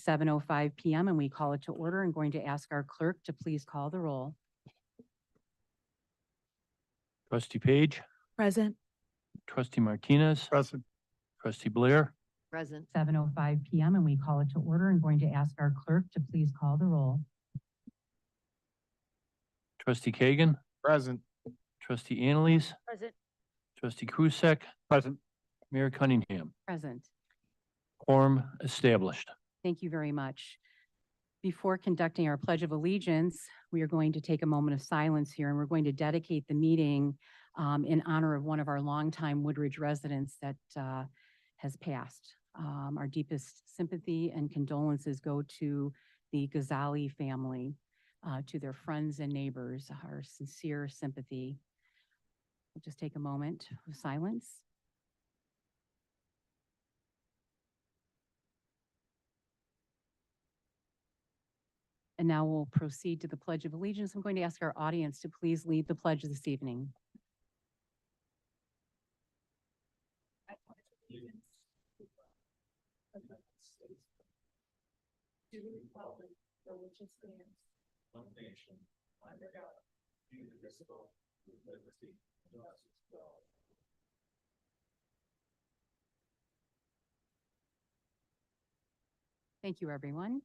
7:05 p.m. and we call it to order. I'm going to ask our clerk to please call the roll. Trustee Page, Present. Trustee Martinez, Present. Trustee Blair, Present. 7:05 p.m. and we call it to order. I'm going to ask our clerk to please call the roll. Trustee Kagan, Present. Trustee Annalise, Present. Trustee Krusek, Present. Mayor Cunningham. Present. Quorum established. Thank you very much. Before conducting our Pledge of Allegiance, we are going to take a moment of silence here, and we're going to dedicate the meeting in honor of one of our longtime Woodridge residents that has passed. Our deepest sympathy and condolences go to the Ghazali family, to their friends and neighbors, our sincere sympathy. We'll just take a moment of silence. And now we'll proceed to the Pledge of Allegiance. I'm going to ask our audience to please lead the pledge this evening. I pledge allegiance to the United States, to the republic for which it stands, one nation, under God, indivisible, with liberty and justice for all. Thank you, everyone.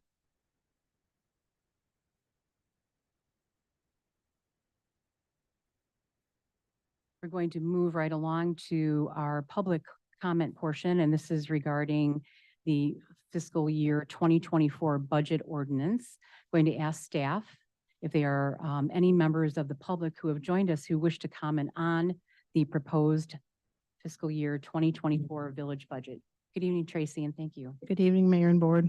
We're going to move right along to our public comment portion, and this is regarding the fiscal year 2024 budget ordinance. I'm going to ask staff if there are any members of the public who have joined us who wish to comment on the proposed fiscal year 2024 village budget. Good evening, Tracy, and thank you. Good evening, Mayor and Board.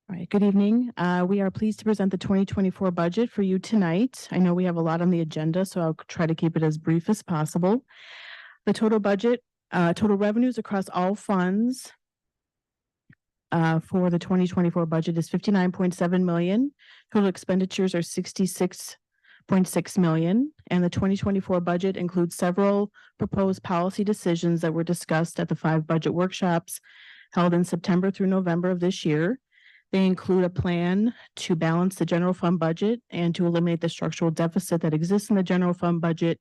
All right, good evening. We are pleased to present the 2024 budget for you tonight. I know we have a lot on the agenda, so I'll try to keep it as brief as possible. The total budget, total revenues across all funds for the 2024 budget is 59.7 million. Total expenditures are 66.6 million. And the 2024 budget includes several proposed policy decisions that were discussed at the 5 budget workshops held in September through November of this year. They include a plan to balance the general fund budget and to eliminate the structural deficit that exists in the general fund budget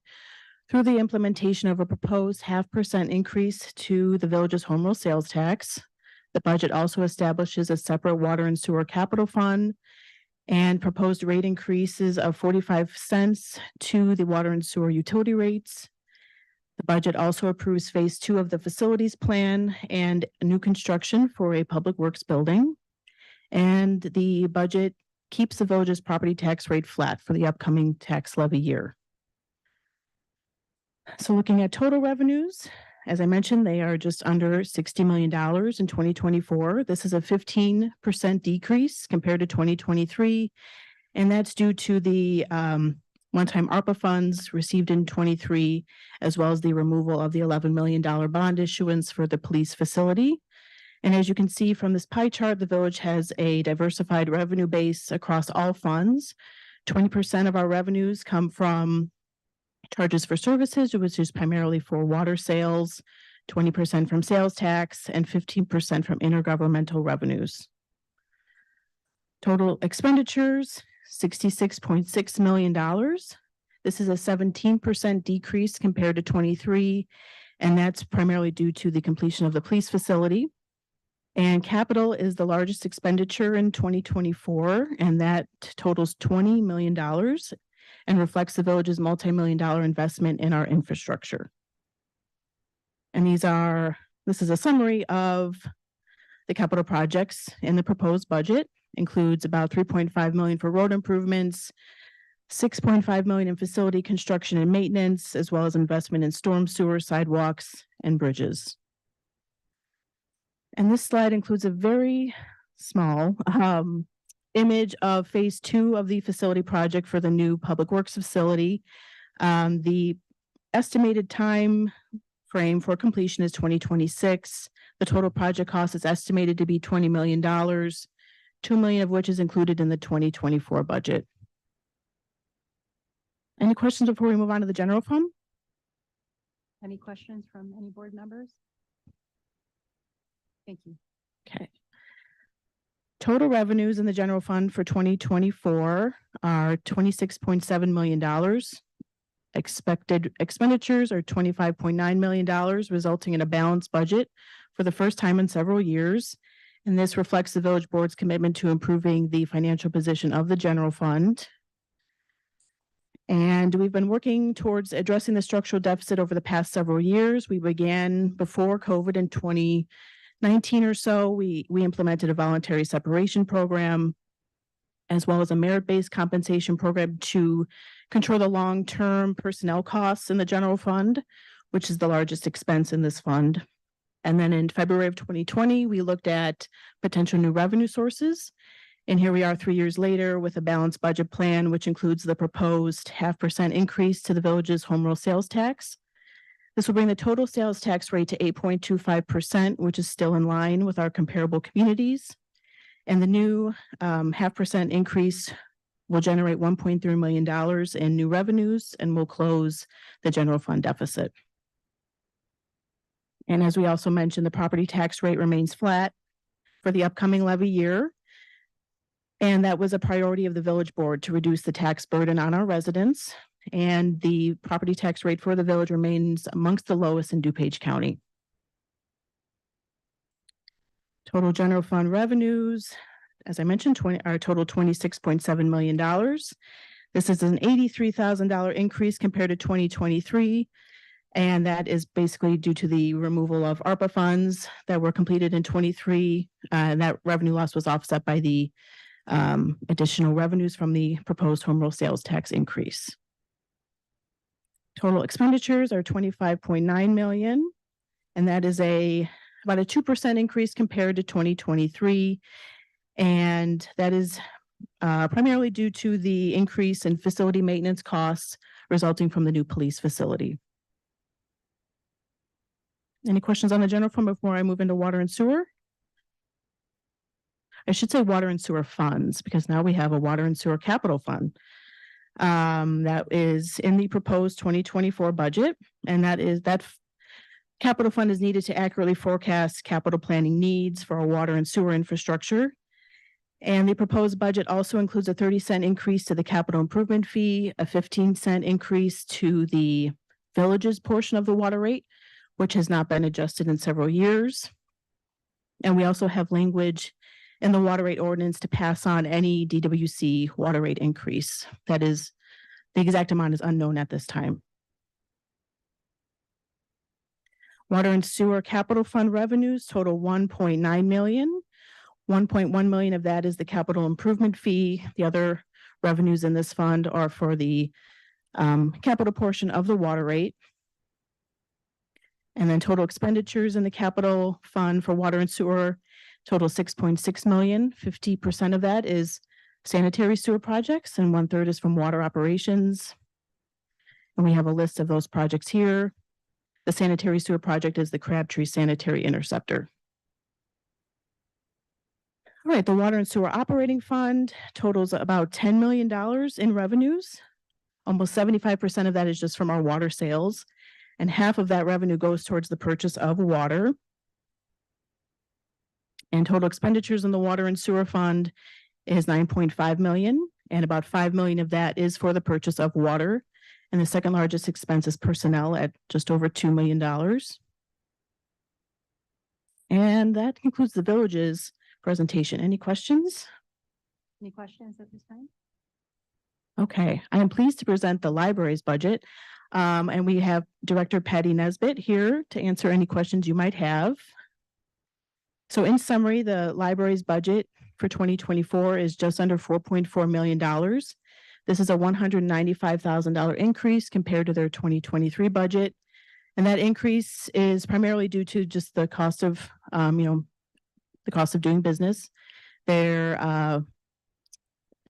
through the implementation of a proposed 0.5% increase to the village's home rule sales tax. The budget also establishes a separate water and sewer capital fund and proposed rate increases of 45 cents to the water and sewer utility rates. The budget also approves phase 2 of the facilities plan and new construction for a public works building. And the budget keeps the village's property tax rate flat for the upcoming tax levy year. So looking at total revenues, as I mentioned, they are just under $60 million in 2024. This is a 15% decrease compared to 2023. And that's due to the one-time ARPA funds received in 23, as well as the removal of the $11 million bond issuance for the police facility. And as you can see from this pie chart, the village has a diversified revenue base across all funds. 20% of our revenues come from charges for services, which is primarily for water sales, 20% from sales tax, and 15% from intergovernmental revenues. Total expenditures, $66.6 million. This is a 17% decrease compared to 23, and that's primarily due to the completion of the police facility. And capital is the largest expenditure in 2024, and that totals $20 million and reflects the village's multi-million-dollar investment in our infrastructure. And this is a summary of the capital projects in the proposed budget. Includes about 3.5 million for road improvements, 6.5 million in facility construction and maintenance, as well as investment in storm sewer, sidewalks, and bridges. And this slide includes a very small image of phase 2 of the facility project for the new public works facility. The estimated time frame for completion is 2026. The total project cost is estimated to be $20 million, $2 million of which is included in the 2024 budget. Any questions before we move on to the general fund? Any questions from any board members? Thank you. Okay. Total revenues in the general fund for 2024 are $26.7 million. Expected expenditures are $25.9 million, resulting in a balanced budget for the first time in several years. And this reflects the village board's commitment to improving the financial position of the general fund. And we've been working towards addressing the structural deficit over the past several years. We began before COVID in 2019 or so. We implemented a voluntary separation program, as well as a merit-based compensation program to control the long-term personnel costs in the general fund, which is the largest expense in this fund. And then in February of 2020, we looked at potential new revenue sources. And here we are 3 years later with a balanced budget plan, which includes the proposed 0.5% increase to the village's home rule sales tax. This will bring the total sales tax rate to 8.25%, which is still in line with our comparable communities. And the new 0.5% increase will generate $1.3 million in new revenues and will close the general fund deficit. And as we also mentioned, the property tax rate remains flat for the upcoming levy year. And that was a priority of the village board to reduce the tax burden on our residents. And the property tax rate for the village remains amongst the lowest in DuPage County. Total general fund revenues, as I mentioned, are total $26.7 million. This is an $83,000 increase compared to 2023. And that is basically due to the removal of ARPA funds that were completed in 23. And that revenue loss was offset by the additional revenues from the proposed home rule sales tax increase. Total expenditures are $25.9 million. And that is about a 2% increase compared to 2023. And that is primarily due to the increase in facility maintenance costs resulting from the new police facility. Any questions on the general fund before I move into water and sewer? I should say water and sewer funds, because now we have a water and sewer capital fund that is in the proposed 2024 budget. And that capital fund is needed to accurately forecast capital planning needs for our water and sewer infrastructure. And the proposed budget also includes a 30-cent increase to the capital improvement fee, a 15-cent increase to the village's portion of the water rate, which has not been adjusted in several years. And we also have language in the water rate ordinance to pass on any DWC water rate increase. That is, the exact amount is unknown at this time. Water and sewer capital fund revenues total $1.9 million. $1.1 million of that is the capital improvement fee. The other revenues in this fund are for the capital portion of the water rate. And then total expenditures in the capital fund for water and sewer total $6.6 million. 50% of that is sanitary sewer projects and 1/3 is from water operations. And we have a list of those projects here. The sanitary sewer project is the Crabtree Sanitary Interceptor. All right, the water and sewer operating fund totals about $10 million in revenues. Almost 75% of that is just from our water sales. And half of that revenue goes towards the purchase of water. And total expenditures in the water and sewer fund is $9.5 million. And about $5 million of that is for the purchase of water. And the second largest expense is personnel at just over $2 million. And that concludes the village's presentation. Any questions? Any questions at this time? Okay, I am pleased to present the library's budget. And we have Director Patty Nesbitt here to answer any questions you might have. So in summary, the library's budget for 2024 is just under $4.4 million. This is a $195,000 increase compared to their 2023 budget. And that increase is primarily due to just the cost of, the cost of doing business. Their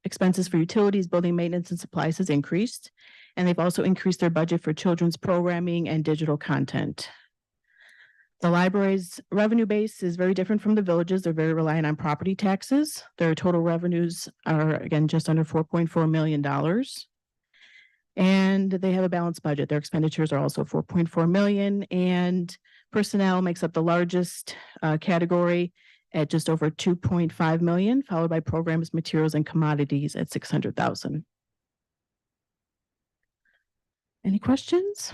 expenses for utilities, building maintenance, and supplies has increased. And they've also increased their budget for children's programming and digital content. The library's revenue base is very different from the villages. They're very reliant on property taxes. Their total revenues are, again, just under $4.4 million. And they have a balanced budget. Their expenditures are also 4.4 million, and personnel makes up the largest category at just over 2.5 million, followed by programs, materials, and commodities at 600,000. Any questions?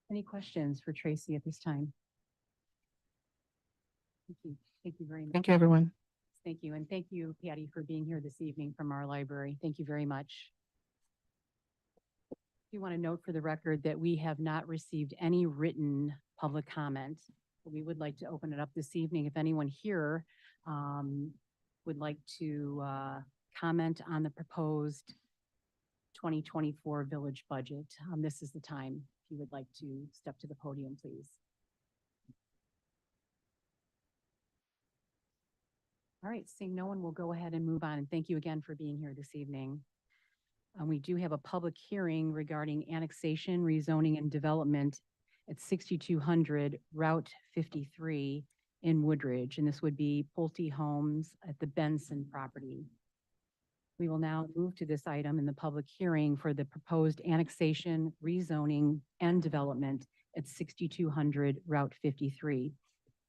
Any questions for Tracy at this time? Thank you. Thank you very much. Thank you, everyone. Thank you. And thank you, Patty, for being here this evening from our library. Thank you very much. We want to note for the record that we have not received any written public comment. We would like to open it up this evening. If anyone here would like to comment on the proposed 2024 village budget, this is the time. If you would like to step to the podium, please. All right, seeing no one, we'll go ahead and move on. And thank you again for being here this evening. We do have a public hearing regarding annexation, rezoning, and development at 6200 Route 53 in Woodridge, and this would be Pulte Homes at the Benson property. We will now move to this item in the public hearing for the proposed annexation, rezoning, and development at 6200 Route 53.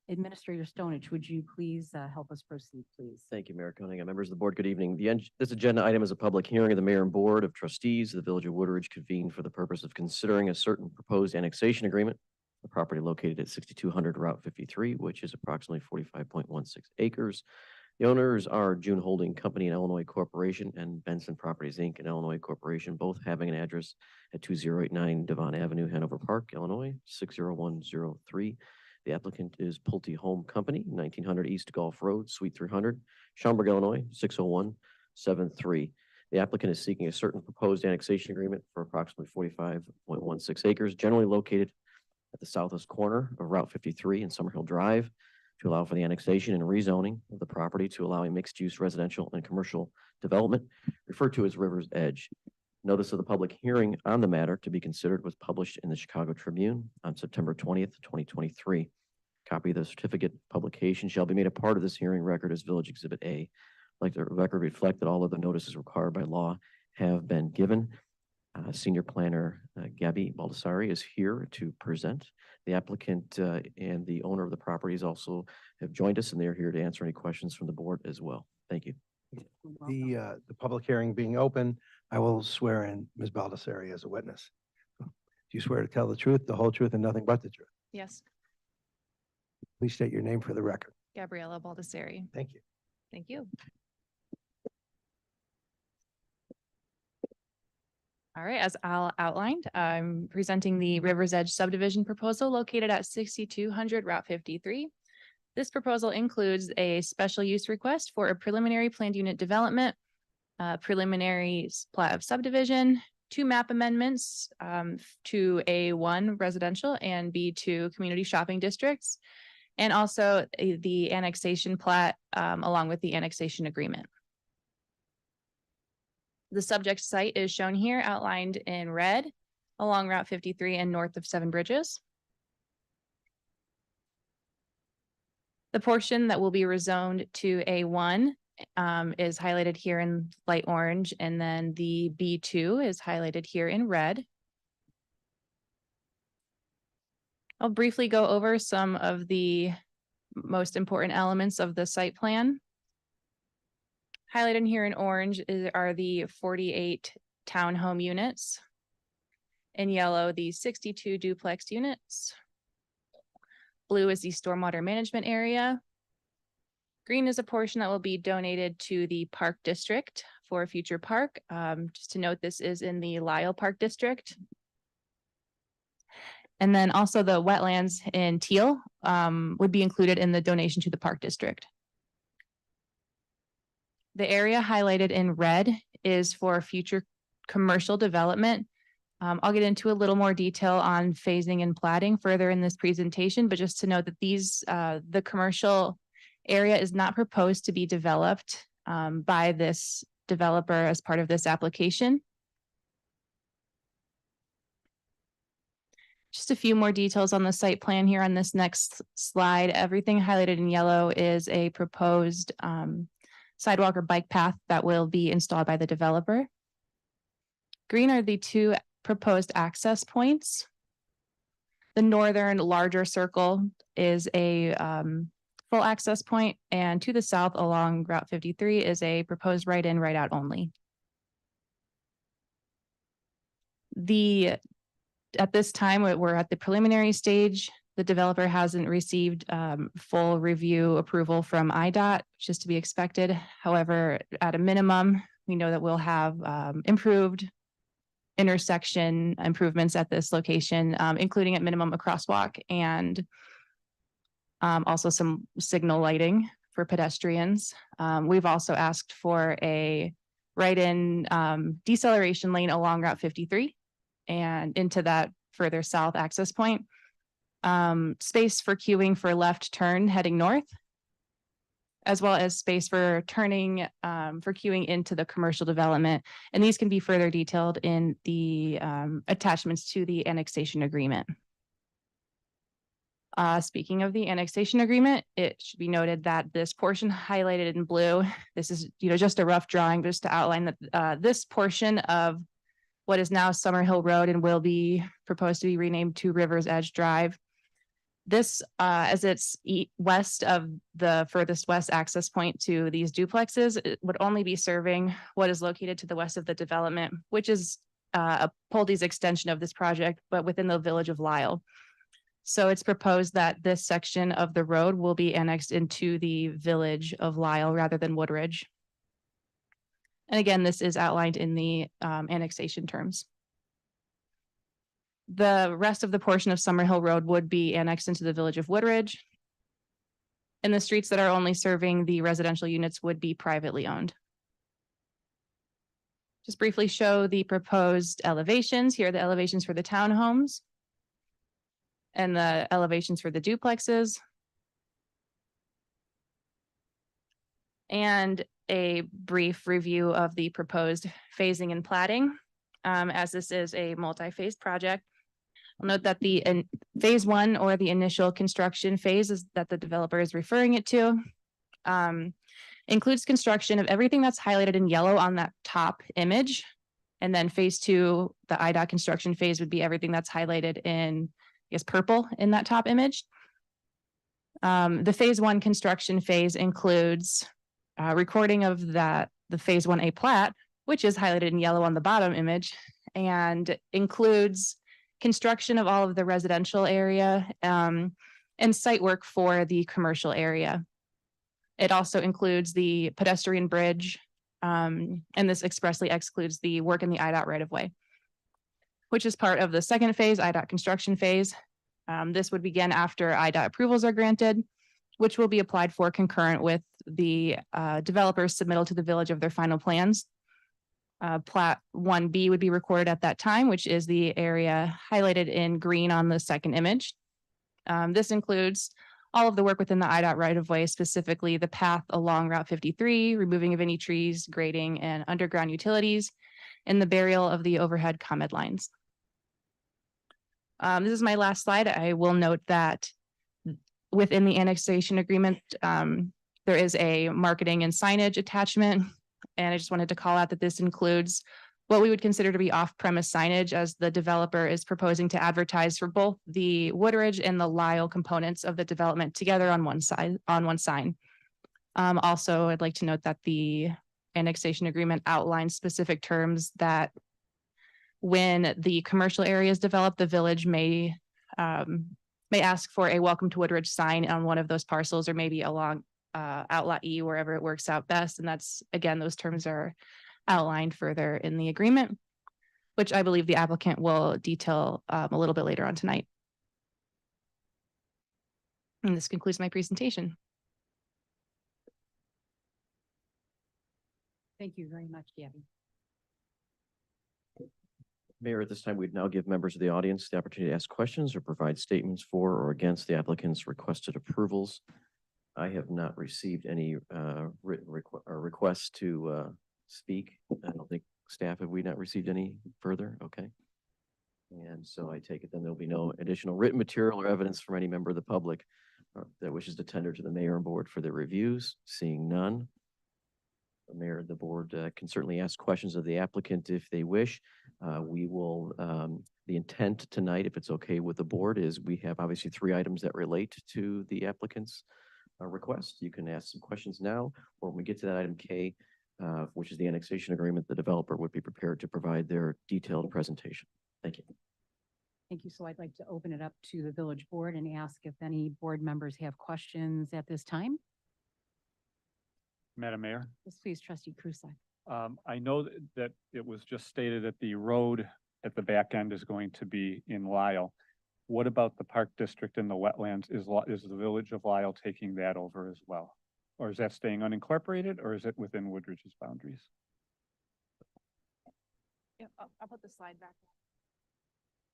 Administrator Stonich, would you please help us proceed, please? Thank you, Mayor Cunningham. Members of the board, good evening. This agenda item is a public hearing of the mayor and board of trustees of the Village of Woodridge convened for the purpose of considering a certain proposed annexation agreement, a property located at 6200 Route 53, which is approximately 45.16 acres. The owners are June Holding Company and Illinois Corporation and Benson Properties, Inc. and Illinois Corporation, both having an address at 2089 Devon Avenue, Hanover Park, Illinois, 60103. The applicant is Pulte Home Company, 1900 East Gulf Road, Suite 300, Schaumburg, Illinois, 60173. The applicant is seeking a certain proposed annexation agreement for approximately 45.16 acres, generally located at the southwest corner of Route 53 and Summerhill Drive, to allow for the annexation and rezoning of the property to allow a mixed-use residential and commercial development referred to as River's Edge. Notice of the public hearing on the matter to be considered was published in the Chicago Tribune on September 20th, 2023. Copy of the certificate publication shall be made a part of this hearing record as Village Exhibit A. Like the record reflect that all of the notices required by law have been given. Senior Planner Gabby Baldessari is here to present. The applicant and the owner of the properties also have joined us, and they're here to answer any questions from the board as well. Thank you. The public hearing being open, I will swear in Ms. Baldessari as a witness. Do you swear to tell the truth, the whole truth, and nothing but the truth? Yes, Please state your name for the record. Gabriella Baldessari. Thank you. Thank you. All right, as Al outlined, I'm presenting the River's Edge subdivision proposal located at 6200 Route 53. This proposal includes a special use request for a preliminary planned unit development, preliminary plat of subdivision, 2 map amendments to A1 residential and B2 community shopping districts, and also the annexation plat along with the annexation agreement. The subject site is shown here, outlined in red along Route 53 and north of Seven Bridges. The portion that will be rezoned to A1 is highlighted here in light orange, and then the B2 is highlighted here in red. I'll briefly go over some of the most important elements of the site plan. Highlighted here in orange are the 48 townhome units. In yellow, the 62 duplex units. Blue is the stormwater management area. Green is a portion that will be donated to the Park District for a future park. Just to note, this is in the Lyle Park District. And then also the wetlands in teal would be included in the donation to the Park District. The area highlighted in red is for future commercial development. I'll get into a little more detail on phasing and platting further in this presentation, but just to note that the commercial area is not proposed to be developed by this developer as part of this application. Just a few more details on the site plan here on this next slide. Everything highlighted in yellow is a proposed sidewalk or bike path that will be installed by the developer. Green are the two proposed access points. The northern larger circle is a full access point, and to the south along Route 53 is a proposed right-in, right-out only. At this time, we're at the preliminary stage. The developer hasn't received full review approval from IDOT, which is to be expected. However, at a minimum, we know that we'll have improved intersection improvements at this location, including at minimum a crosswalk and also some signal lighting for pedestrians. We've also asked for a right-in deceleration lane along Route 53 and into that further south access point. Space for queuing for left turn heading north, as well as space for turning for queuing into the commercial development. And these can be further detailed in the attachments to the annexation agreement. Speaking of the annexation agreement, it should be noted that this portion highlighted in blue, this is just a rough drawing just to outline that this portion of what is now Summerhill Road and will be proposed to be renamed to Rivers Edge Drive. This, as it's west of the furthest west access point to these duplexes, it would only be serving what is located to the west of the development, which is a Poldy's extension of this project, but within the village of Lisle. So it's proposed that this section of the road will be annexed into the village of Lisle rather than Woodridge. And again, this is outlined in the annexation terms. The rest of the portion of Summerhill Road would be annexed into the village of Woodridge. And the streets that are only serving the residential units would be privately owned. Just briefly show the proposed elevations. Here are the elevations for the townhomes and the elevations for the duplexes. And a brief review of the proposed phasing and platting, as this is a multi-phase project. I'll note that the phase one, or the initial construction phase, is that the developer is referring it to, includes construction of everything that's highlighted in yellow on that top image. And then phase two, the IDOT construction phase, would be everything that's highlighted in, I guess, purple in that top image. The phase one construction phase includes recording of the phase 1A plat, which is highlighted in yellow on the bottom image, and includes construction of all of the residential area and site work for the commercial area. It also includes the pedestrian bridge, and this expressly excludes the work in the IDOT right-of-way, which is part of the second phase, IDOT construction phase. This would begin after IDOT approvals are granted, which will be applied for concurrent with the developer's submittal to the village of their final plans. Plat 1B would be recorded at that time, which is the area highlighted in green on the second image. This includes all of the work within the IDOT right-of-way, specifically the path along Route 53, removing of any trees, grading, and underground utilities, and the burial of the overhead ComEd lines. This is my last slide. I will note that within the annexation agreement, there is a marketing and signage attachment. And I just wanted to call out that this includes what we would consider to be off-premise signage, as the developer is proposing to advertise for both the Woodridge and the Lisle components of the development together on one side, on one sign. Also, I'd like to note that the annexation agreement outlines specific terms that when the commercial area is developed, the village may ask for a welcome to Woodridge sign on one of those parcels, or maybe along Outlot E, wherever it works out best. And that's, again, those terms are outlined further in the agreement, which I believe the applicant will detail a little bit later on tonight. And this concludes my presentation. Thank you very much, Gabby. Mayor, at this time, we'd now give members of the audience the opportunity to ask questions or provide statements for or against the applicant's requested approvals. I have not received any written requests to speak. I don't think staff, have we not received any further? Okay. And so I take it then there'll be no additional written material or evidence from any member of the public that wishes to tender to the mayor and board for their reviews. Seeing none. Mayor, the board can certainly ask questions of the applicant if they wish. We will, the intent tonight, if it's okay with the board, is we have obviously 3 items that relate to the applicant's request. You can ask some questions now, or when we get to that item K, which is the annexation agreement, the developer would be prepared to provide their detailed presentation. Thank you. Thank you. So I'd like to open it up to the village board and ask if any board members have questions at this time. Madam Mayor, Yes, please, trustee Krusek. I know that it was just stated that the road at the back end is going to be in Lyle. What about the Park District and the wetlands? Is the Village of Lyle taking that over as well? Or is that staying unincorporated, or is it within Woodridge's boundaries? Yeah, I'll put the slide back.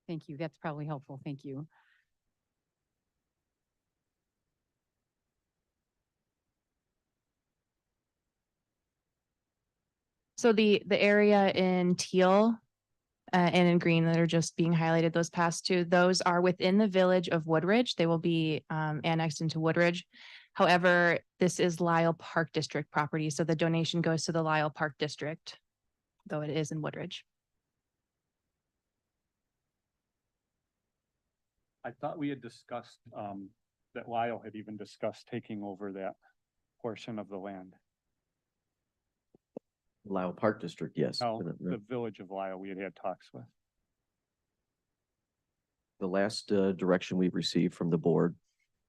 Thank you. That's probably helpful. Thank you. So the area in teal and in green that are just being highlighted, those past two, those are within the village of Woodridge. They will be annexed into Woodridge. However, this is Lyle Park District property, so the donation goes to the Lyle Park District, though it is in Woodridge. I thought we had discussed, that Lyle had even discussed taking over that portion of the land. Lyle Park District, yes. No, the Village of Lyle we had talks with. The last direction we received from the board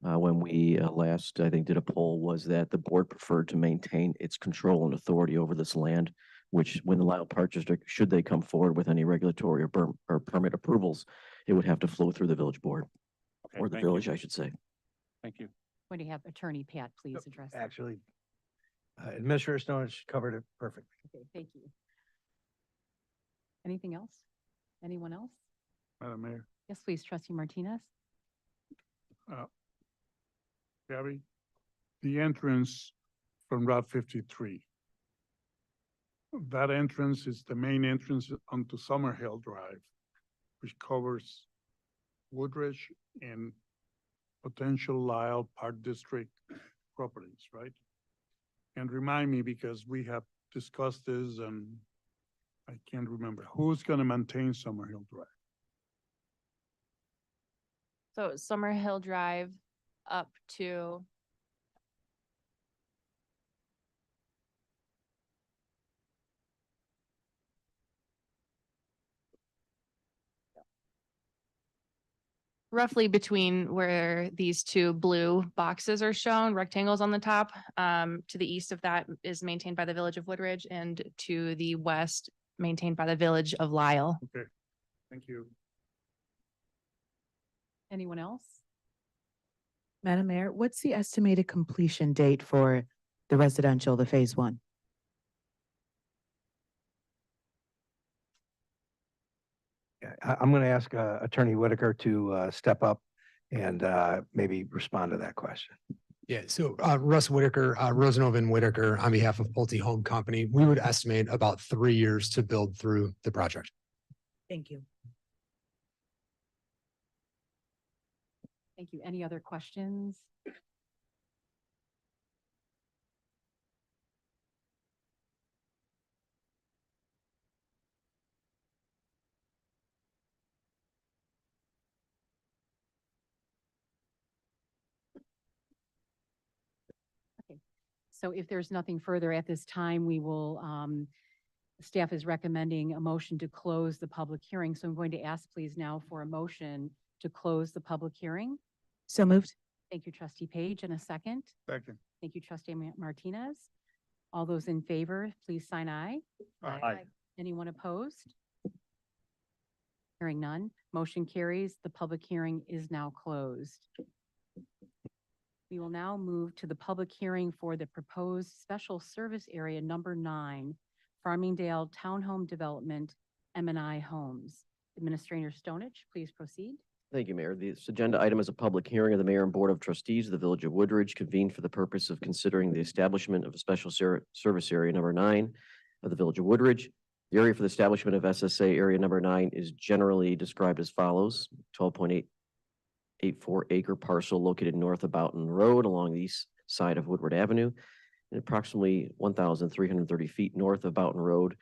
when we last, I think, did a poll was that the board preferred to maintain its control and authority over this land, which when the Lyle Park District, should they come forward with any regulatory or permit approvals, it would have to flow through the village board, Okay, or the thank you. village, I should say. Thank you. Going to have Attorney Pat, please address. that. Actually, Administrator Stonich covered it perfectly. Okay, thank you. Anything else? Anyone else? Madam Mayor, Yes, please, trustee Martinez. Gabby, the entrance from Route 53. That entrance is the main entrance onto Summerhill Drive, which covers Woodridge and potential Lyle Park District properties, right? And remind me, because we have discussed this and I can't remember, who's gonna maintain Summerhill Drive? So Summerhill Drive up to roughly between where these two blue boxes are shown, rectangles on the top. To the east of that is maintained by the Village of Woodridge, and to the west maintained by the Village of Lyle. Okay, thank you. Anyone else? Madam Mayor, what's the estimated completion date for the residential, the phase 1? Yeah, I'm going to ask Attorney Whitaker to step up and maybe respond to that question. Yeah, so Russ Whitaker, Rosenhoven and Whitaker, on behalf of Pulte Home Company, we would estimate about 3 years to build through the project. Thank you. Thank you. Any other questions? Okay, so if there's nothing further at this time, we will, staff is recommending a motion to close the public hearing. So I'm going to ask please now for a motion to close the public hearing. So moved. Thank you, trustee Page, and a second. Second. Thank you, trustee Martinez. All those in favor, please sign aye. Aye. Anyone opposed? Hearing none, motion carries. The public hearing is now closed. We will now move to the public hearing for the proposed special service area number 9, Farmingdale Townhome Development, M&I Homes. Administrator Stonich, please proceed. Thank you, Mayor. This agenda item is a public hearing of the Mayor and Board of Trustees of the Village of Woodridge convened for the purpose of considering the establishment of a special service area number 9 of the Village of Woodridge. The area for the establishment of SSA area number 9 is generally described as follows: 12.884 acre parcel located north of Boughton Road along the east side of Woodward Avenue. and approximately 1,330 feet north of Boughton Road,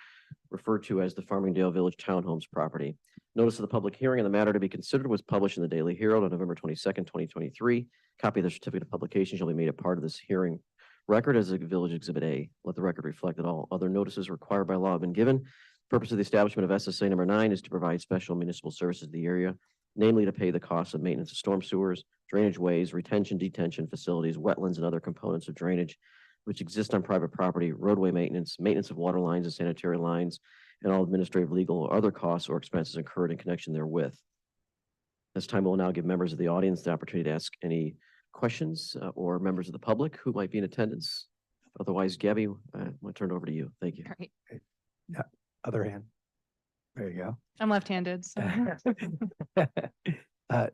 referred to as the Farmingdale Village Townhomes property. Notice of the public hearing on the matter to be considered was published in the Daily Herald on November 22nd, 2023. Copy of the certificate of publication shall be made a part of this hearing record as a Village Exhibit A. Let the record reflect that all other notices required by law have been given. Purpose of the establishment of SSA number 9 is to provide special municipal services to the area, namely to pay the costs of maintenance of storm sewers, drainage ways, retention, detention facilities, wetlands, and other components of drainage which exist on private property, roadway maintenance, maintenance of water lines and sanitary lines, and all administrative, legal, or other costs or expenses incurred in connection therewith. This time we'll now give members of the audience the opportunity to ask any questions or members of the public who might be in attendance. Otherwise, Gabby, I'm going to turn it over to you. Thank you. All right. Other hand. There you go. I'm left-handed, so.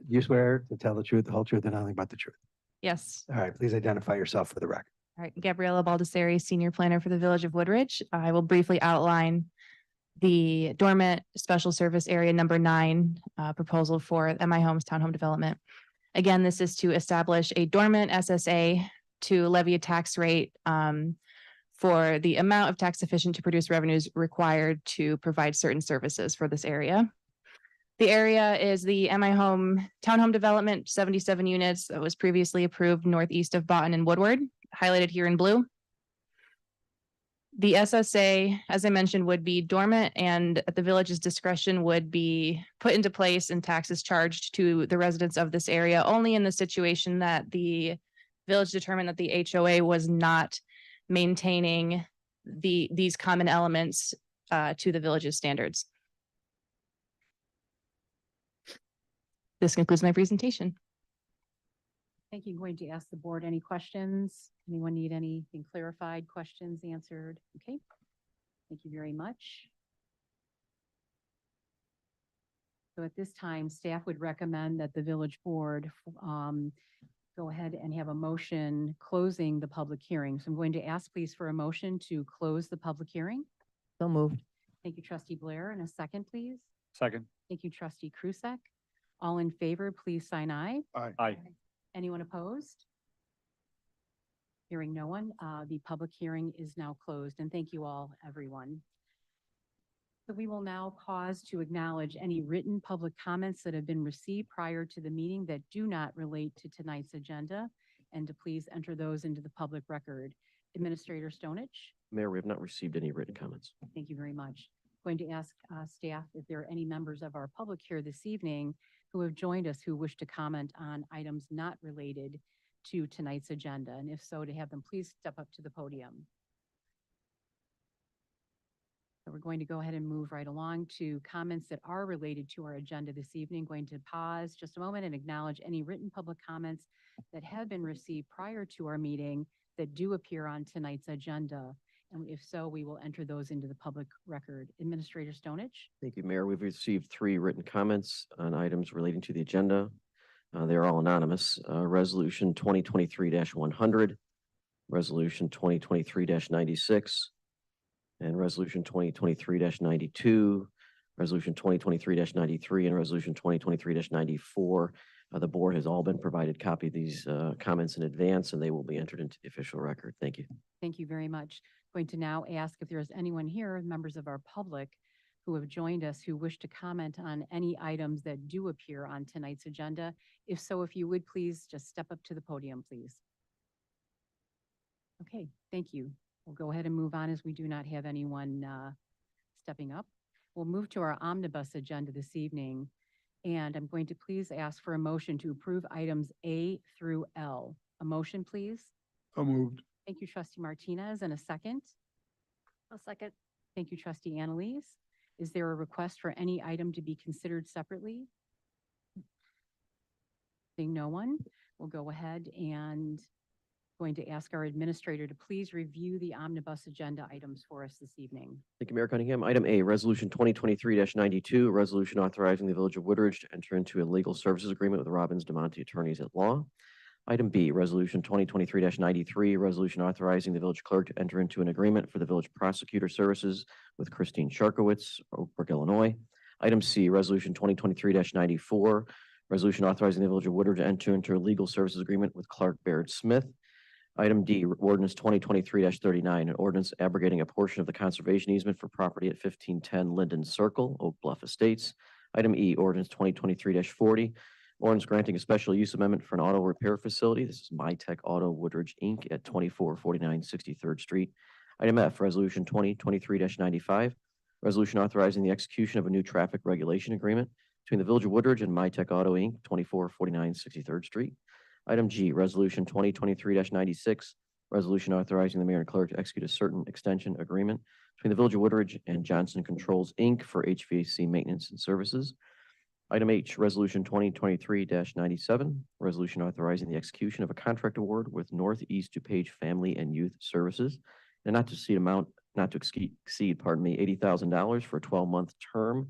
You swear to tell the truth, the whole truth, and nothing but the truth. Yes. All right, please identify yourself for the record. All right, Gabriella Baldessari, Senior Planner for the Village of Woodridge. I will briefly outline the dormant special service area number 9 proposal for MI Homes Townhome Development. Again, this is to establish a dormant SSA to levy a tax rate for the amount of tax sufficient to produce revenues required to provide certain services for this area. The area is the MI Home Townhome Development, 77 units that was previously approved northeast of Boughton and Woodward, highlighted here in blue. The SSA, as I mentioned, would be dormant and at the village's discretion would be put into place and taxes charged to the residents of this area only in the situation that the village determined that the HOA was not maintaining these common elements to the village's standards. This concludes my presentation. Thank you. I'm going to ask the board any questions. Anyone need anything clarified, questions answered? Okay. Thank you very much. So at this time, staff would recommend that the village board go ahead and have a motion closing the public hearing. So I'm going to ask please for a motion to close the public hearing. So moved. Thank you, trustee Blair. And a second, please. Second. Thank you, trustee Krusek. All in favor, please sign aye. Aye. Anyone opposed? Hearing no one, the public hearing is now closed, and thank you all, everyone. So we will now pause to acknowledge any written public comments that have been received prior to the meeting that do not relate to tonight's agenda, and to please enter those into the public record. Administrator Stonich, Mayor, we have not received any written comments. thank you very much. Going to ask staff if there are any members of our public here this evening who have joined us who wish to comment on items not related to tonight's agenda, and if so, to have them please step up to the podium. So we're going to go ahead and move right along to comments that are related to our agenda this evening. Going to pause just a moment and acknowledge any written public comments that have been received prior to our meeting that do appear on tonight's agenda. And if so, we will enter those into the public record. Administrator Stonich. Thank you, Mayor. We've received 3 written comments on items relating to the agenda. They are all anonymous. Resolution 2023-100, Resolution 2023-96, and Resolution 2023-92, Resolution 2023-93, and Resolution 2023-94. The board has all been provided copy of these comments in advance, and they will be entered into the official record. Thank you. Thank you very much. Going to now ask if there's anyone here, members of our public, who have joined us who wish to comment on any items that do appear on tonight's agenda. If so, if you would please just step up to the podium, please. Okay, thank you. We'll go ahead and move on as we do not have anyone stepping up. We'll move to our omnibus agenda this evening. And I'm going to please ask for a motion to approve items A through L. A motion, please. So moved. Thank you, trustee Martinez, and a second. I'll second. Thank you, trustee Annalise. Is there a request for any item to be considered separately? Seeing no one, we'll go ahead and going to ask our administrator to please review the omnibus agenda items for us this evening. Thank you, Mayor Cunningham. Item A, Resolution 2023-92, resolution authorizing the Village of Woodridge to enter into a legal services agreement with Robbins DeMonte Attorneys at Law. Item B, Resolution 2023-93, resolution authorizing the village clerk to enter into an agreement for the village prosecutor services with Christine Sharkowitz, Oak Brook, Illinois. Item C, Resolution 2023-94, resolution authorizing the Village of Woodridge to enter into a legal services agreement with Clark Baird Smith. Item D, ordinance 2023-39, an ordinance abrogating a portion of the conservation easement for property at 1510 Linden Circle, Oak Bluff Estates. Item E, ordinance 2023-40, ordinance granting a special use amendment for an auto repair facility. This is MyTech Auto Woodridge, Inc. at 2449 63rd Street. Item F, resolution 2023-95, resolution authorizing the execution of a new traffic regulation agreement between the Village of Woodridge and MyTech Auto, Inc., 2449 63rd Street. Item G, resolution 2023-96, resolution authorizing the mayor and clerk to execute a certain extension agreement between the Village of Woodridge and Johnson Controls, Inc. for HVAC maintenance and services. Item H, resolution 2023-97, resolution authorizing the execution of a contract award with Northeast DuPage Family and Youth Services, and not to exceed $80,000 for a 12-month term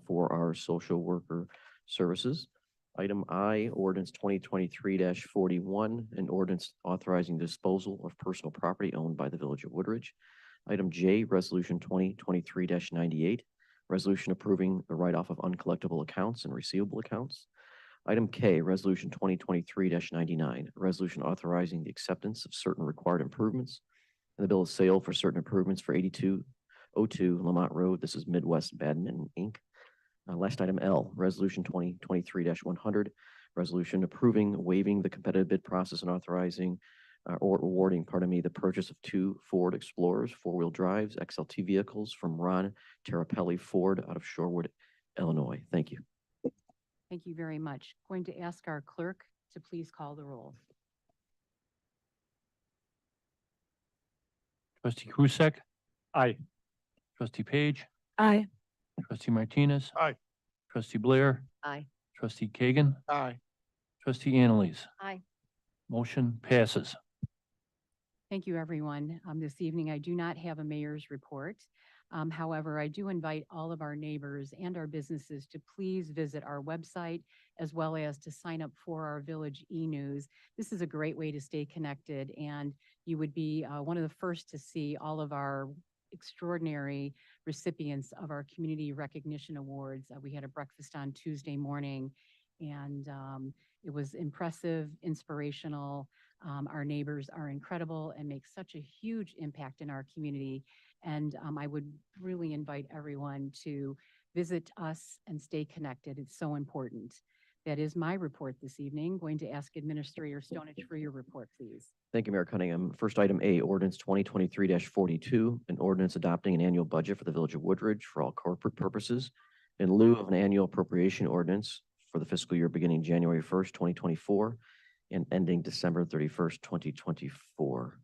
for our social worker services. Item I, ordinance 2023-41, an ordinance authorizing disposal of personal property owned by the Village of Woodridge. Item J, resolution 2023-98, resolution approving the write-off of uncollectible accounts and receivable accounts. Item K, resolution 2023-99, resolution authorizing the acceptance of certain required improvements and the bill of sale for certain improvements for 8202 Lamont Road. This is Midwest Badminton, Inc. Last item L, resolution 2023-100, resolution approving waiving the competitive bid process and authorizing or awarding, the purchase of 2 Ford Explorers 4-wheel drives XLT vehicles from Ron Terrapelli Ford out of Shorewood, Illinois. Thank you. Thank you very much. Going to ask our clerk to please call the roll. Trustee Krusek, Aye. trustee Page, Aye. trustee Martinez. Aye. Trustee Blair, Aye. trustee Kagan, Aye. trustee Annalise. Aye. Motion passes. Thank you, everyone. This evening, I do not have a mayor's report. However, I do invite all of our neighbors and our businesses to please visit our website as well as to sign up for our Village e-News. This is a great way to stay connected, and you would be one of the first to see all of our extraordinary recipients of our Community Recognition Awards. We had a breakfast on Tuesday morning, and it was impressive, inspirational. Our neighbors are incredible and make such a huge impact in our community. And I would really invite everyone to visit us and stay connected. It's so important. That is my report this evening. Going to ask Administrator Stonich for your report, please. Thank you, Mayor Cunningham. First item A, ordinance 2023-42, an ordinance adopting an annual budget for the Village of Woodridge for all corporate purposes in lieu of an annual appropriation ordinance for the fiscal year beginning January 1st, 2024 and ending December 31st, 2024.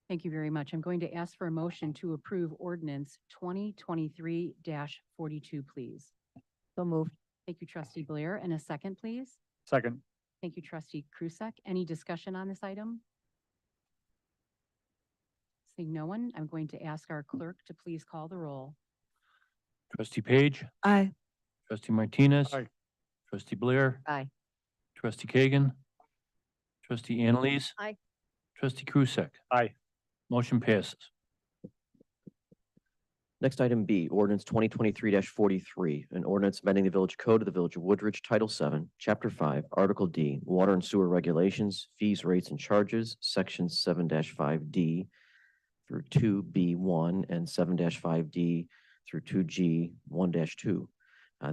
Thank you very much. I'm going to ask for a motion to approve ordinance 2023-42, please. So moved. Thank you, Trustee Blair. And a second, please. Second. Thank you, Trustee Krusek. Any discussion on this item? Seeing no one, I'm going to ask our clerk to please call the roll. Trustee Page, Aye. trustee Martinez. Aye. Trustee Blair, Aye. trustee Kagan, trustee Annalise. Aye. Trustee Krusek. Aye. Motion passes. Next item B, ordinance 2023-43, an ordinance amending the Village Code of the Village of Woodridge, Title 7, Chapter 5, Article D, Water and Sewer Regulations, Fees, Rates, and Charges, Section 7-5D through 2B1 and 7-5D through 2G 1-2.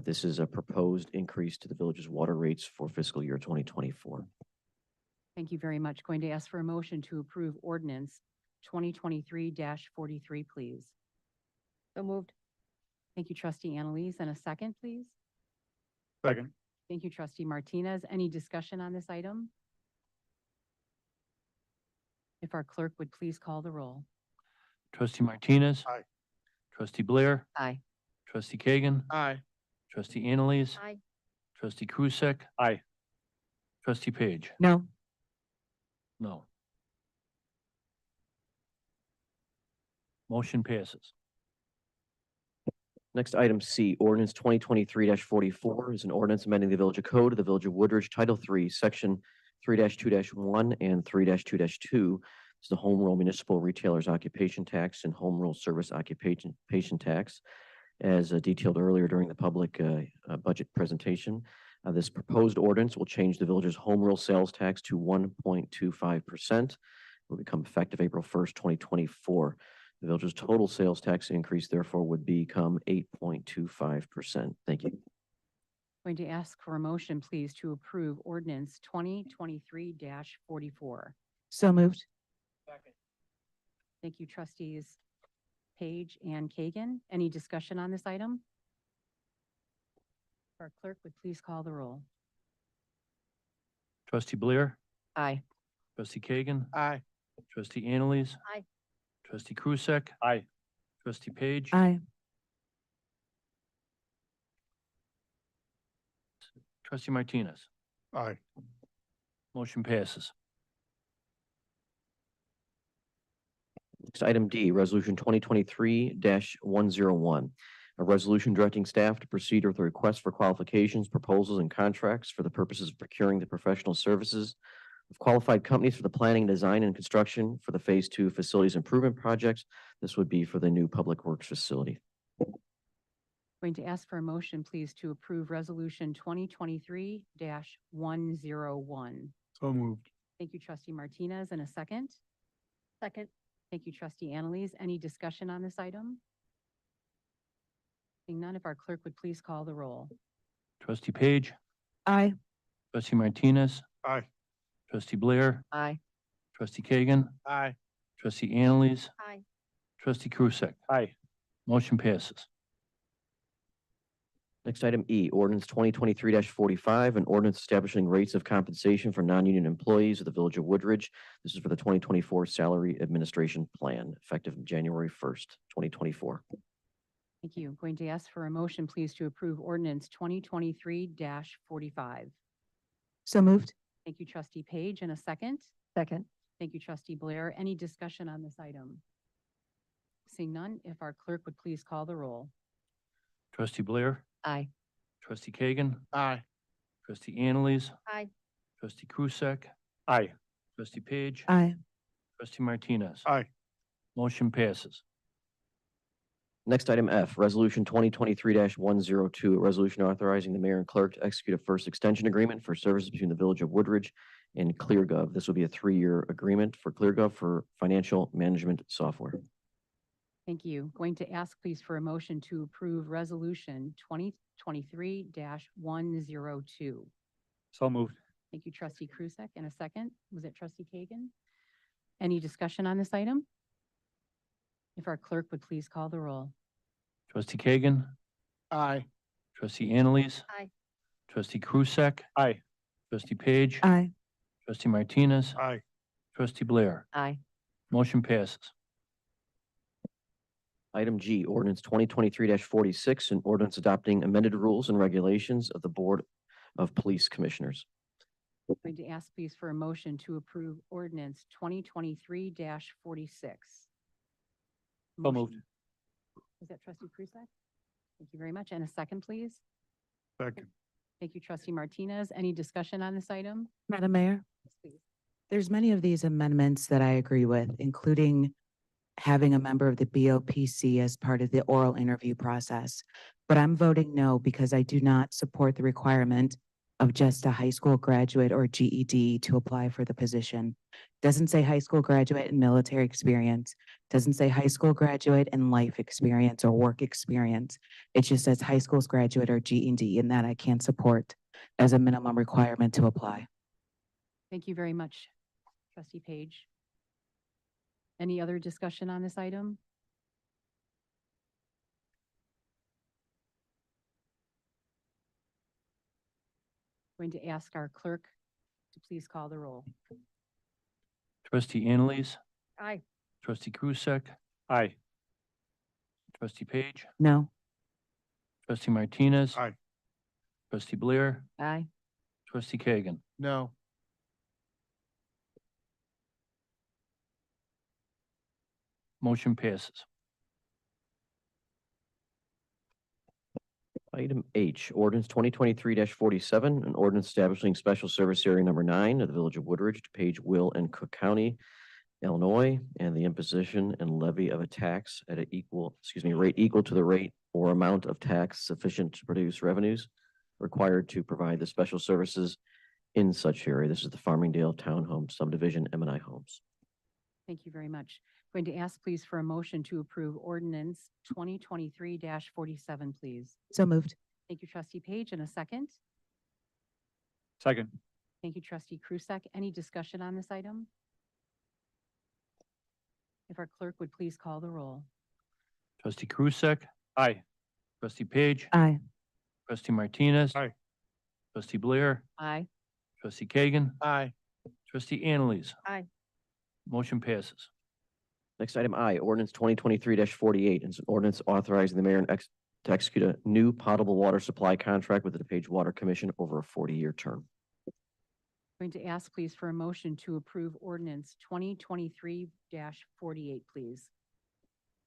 This is a proposed increase to the village's water rates for fiscal year 2024. Thank you very much. Going to ask for a motion to approve ordinance 2023-43, please. So moved. Thank you, Trustee Annalise. And a second, please. Second. Thank you, Trustee Martinez. Any discussion on this item? If our clerk would please call the roll. Trustee Martinez. Aye. Trustee Blair, Aye. trustee Kagan, Aye. trustee Annalise. Aye. Trustee Krusek. Aye. Trustee Page. No. No. Motion passes. Next item C, ordinance 2023-44 is an ordinance amending the Village Code of the Village of Woodridge, Title 3, Section 3-2-1 and 3-2-2. It's the Home Rule Municipal Retailers Occupation Tax and Home Rule Service Occupation Tax. As detailed earlier during the public budget presentation, This proposed ordinance will change the village's home rule sales tax to 1.25%. Will become effective April 1st, 2024. The village's total sales tax increase therefore would become 8.25%. Thank you. Going to ask for a motion, please, to approve ordinance 2023-44. So moved. Thank you, trustees Page and Kagan. Any discussion on this item? Our clerk would please call the roll. Trustee Blair, Aye. trustee Kagan, Aye. trustee Annalise. Aye. Trustee Krusek, Aye. trustee Page. Aye. Trustee Martinez. Aye. Motion passes. Next, item D, resolution 2023-101. A resolution directing staff to proceed with a request for qualifications, proposals, and contracts for the purposes of procuring the professional services of qualified companies for the planning, design, and construction for the Phase 2 facilities improvement projects. This would be for the new Public Works facility. Going to ask for a motion, please, to approve resolution 2023-101. So moved. Thank you, trustee Martinez. And a second? Second. Thank you, trustee Annalise. Any discussion on this item? Seeing none, if our clerk would please call the roll. Trustee Page, Aye. trustee Martinez, Aye. trustee Blair, Aye. trustee Kagan, Aye. trustee Annalise, Aye. trustee Krusek. Aye. Motion passes. Next, item E, ordinance 2023-45, an ordinance establishing rates of compensation for non-union employees of the Village of Woodridge. This is for the 2024 Salary Administration Plan, effective January 1st, 2024. Thank you. Going to ask for a motion, please, to approve ordinance 2023-45. So moved. Thank you, trustee Page. And a second? Second. Thank you, trustee Blair. Any discussion on this item? Seeing none, if our clerk would please call the roll. Trustee Blair, Aye. trustee Kagan, Aye. trustee Annalise. Aye. Trustee Krusek, Aye. trustee Page. Aye. Trustee Martinez. Aye. Motion passes. Next, item F, resolution 2023-102, a resolution authorizing the mayor and clerk to execute a first extension agreement for services between the Village of Woodridge and ClearGov. This will be a 3-year agreement for ClearGov for financial management software. Thank you. Going to ask, please, for a motion to approve resolution 2023-102. So moved. Thank you, trustee Krusek. And a second? Was it trustee Kagan? Any discussion on this item? If our clerk would please call the roll. Trustee Kagan, Aye. trustee Annalise. Aye. Trustee Krusek, Aye. trustee Page. Aye. Trustee Martinez. Aye. Trustee Blair. Aye. Motion passes. Item G, ordinance 2023-46, an ordinance adopting amended rules and regulations of the Board of Police Commissioners. Going to ask, please, for a motion to approve ordinance 2023-46. So moved. Was that trustee Krusek? Thank you very much. And a second, please. Second. Thank you, trustee Martinez. Any discussion on this item? Madam Mayor, Yes, please. there's many of these amendments that I agree with, including having a member of the BOPC as part of the oral interview process. But I'm voting no because I do not support the requirement of just a high school graduate or GED to apply for the position. Doesn't say high school graduate and military experience. Doesn't say high school graduate and life experience or work experience. It just says high school's graduate or GED, and that I can't support as a minimum requirement to apply. Thank you very much, trustee Page. Any other discussion on this item? Going to ask our clerk to please call the roll. Trustee Annalise, Aye. trustee Krusek, Aye. trustee Page, No. trustee Martinez. Aye. Trustee Blair, Aye. trustee Kagan. No. Motion passes. Item H, ordinance 2023-47, an ordinance establishing special service area number 9 of the Village of Woodridge to Page, Will, and Cook County, Illinois, and the imposition and levy of a tax at rate equal to the rate or amount of tax sufficient to produce revenues required to provide the special services in such area. This is the Farmingdale Townhome Subdivision, M&I Homes. Thank you very much. Going to ask please for a motion to approve ordinance 2023-47, please. So moved. Thank you, trustee Page, and a second. Second. Thank you, trustee Krusek. Any discussion on this item? If our clerk would please call the roll. Trustee Krusek, Aye. trustee Page, Aye. trustee Martinez. Aye. Trustee Blair, Aye. trustee Kagan, Aye. trustee Annalise. Aye. Motion passes. Next item I, ordinance 2023-48, is an ordinance authorizing the mayor to execute a new potable water supply contract with the DePage Water Commission over a 40-year term. Going to ask please for a motion to approve ordinance 2023-48, please.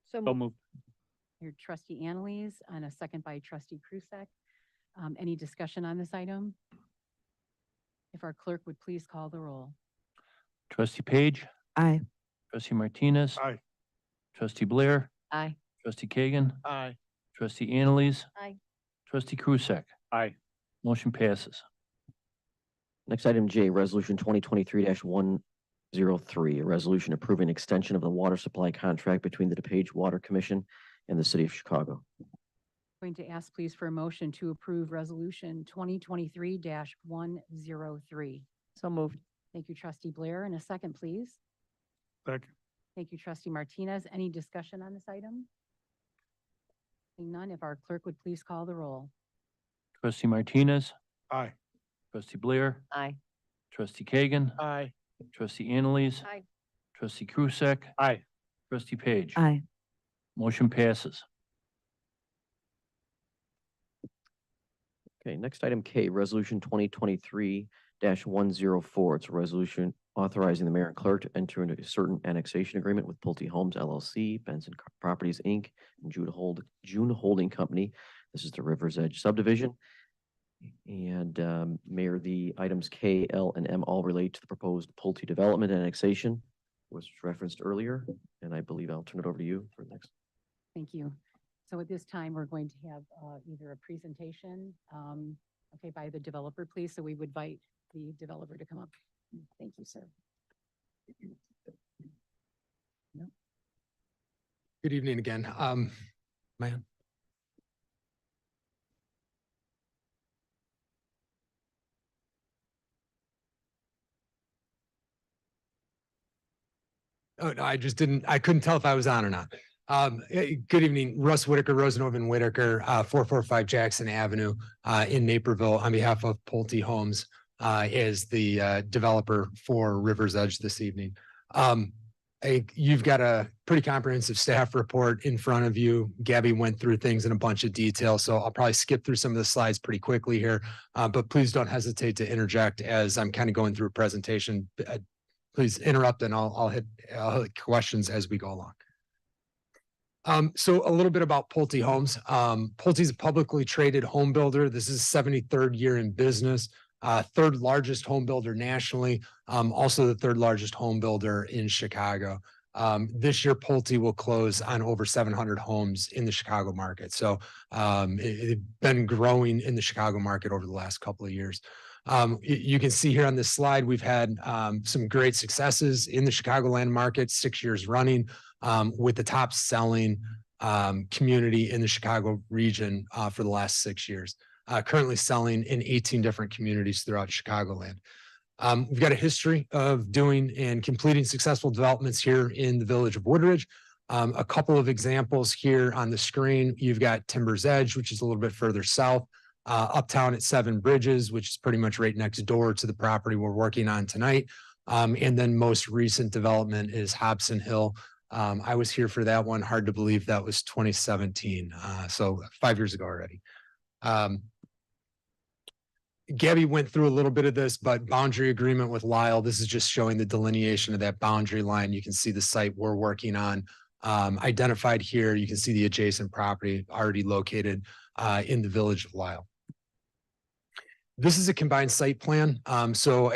So moved. Your trustee Annalise and a second by trustee Krusek. Any discussion on this item? If our clerk would please call the roll. Trustee Page, Aye. trustee Martinez. Aye. Trustee Blair, Aye. trustee Kagan, Aye. trustee Annalise. Aye. Trustee Krusek. Aye. Motion passes. Next item J, resolution 2023-103, a resolution approving extension of the water supply contract between the DePage Water Commission and the city of Chicago. Going to ask please for a motion to approve resolution 2023-103. So moved. Thank you, trustee Blair, and a second, please. Second. Thank you, trustee Martinez. Any discussion on this item? Seeing none, if our clerk would please call the roll. Trustee Martinez, Aye. trustee Blair, Aye. trustee Kagan, Aye. trustee Annalise. Aye. Trustee Krusek, Aye. trustee Page. Aye. Motion passes. Okay, next item K, resolution 2023-104. It's a resolution authorizing the mayor and clerk to enter into a certain annexation agreement with Pulte Homes LLC, Benson Properties, Inc., and June Holding Company. This is the River's Edge subdivision. And Mayor, the items K, L, and M all relate to the proposed Pulte development annexation, was referenced earlier, and I believe I'll turn it over to you for the next. Thank you. So at this time, we're going to have either a presentation, okay, by the developer, please. So we would invite the developer to come up. Thank you, sir. Good evening again. Man. Oh, no, I couldn't tell if I was on or not. Good evening, Russ Whitaker, Rosenhoven Whitaker, 445 Jackson Avenue, in Naperville, on behalf of Pulte Homes, as the developer for River's Edge this evening. You've got a pretty comprehensive staff report in front of you. Gabby went through things in a bunch of detail, so I'll probably skip through some of the slides pretty quickly here. But please don't hesitate to interject as I'm kind of going through a presentation. Please interrupt and I'll hit questions as we go along. So a little bit about Pulte Homes. Pulte is a publicly traded home builder. This is 73rd year in business, third largest home builder nationally, also the third largest home builder in Chicago. This year, Pulte will close on over 700 homes in the Chicago market. So it's been growing in the Chicago market over the last couple of years. You can see here on this slide, we've had some great successes in the Chicagoland market, 6 years running, with the top selling community in the Chicago region for the last 6 years, currently selling in 18 different communities throughout Chicagoland. We've got a history of doing and completing successful developments here in the village of Woodridge. A couple of examples here on the screen. You've got Timber's Edge, which is a little bit further south. Uptown at Seven Bridges, which is pretty much right next door to the property we're working on tonight. And then most recent development is Hobson Hill. I was here for that one. Hard to believe that was 2017. So 5 years ago already. Gabby went through a little bit of this, but boundary agreement with Lyle. This is just showing the delineation of that boundary line. You can see the site we're working on identified here. You can see the adjacent property already located in the village of Lyle. This is a combined site plan. So